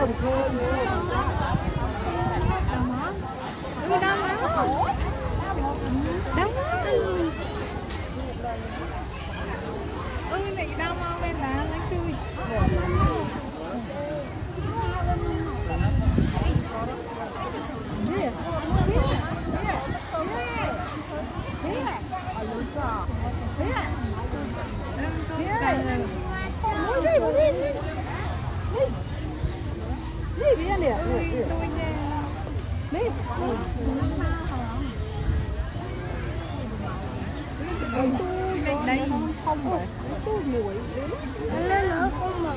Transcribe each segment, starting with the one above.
mừng thôi. Đau máu. Này đau máu bên lá nó chui. Đây không rồi. Tôi nguội lên nữa không mà.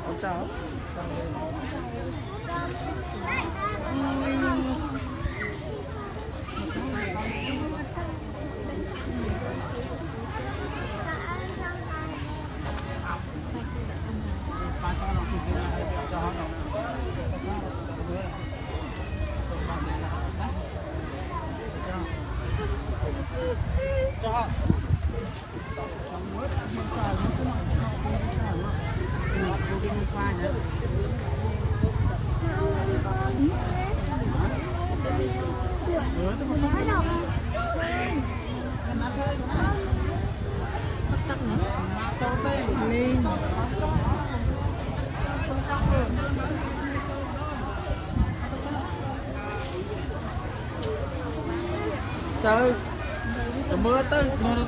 Không sao. Trời mưa tới mưa nó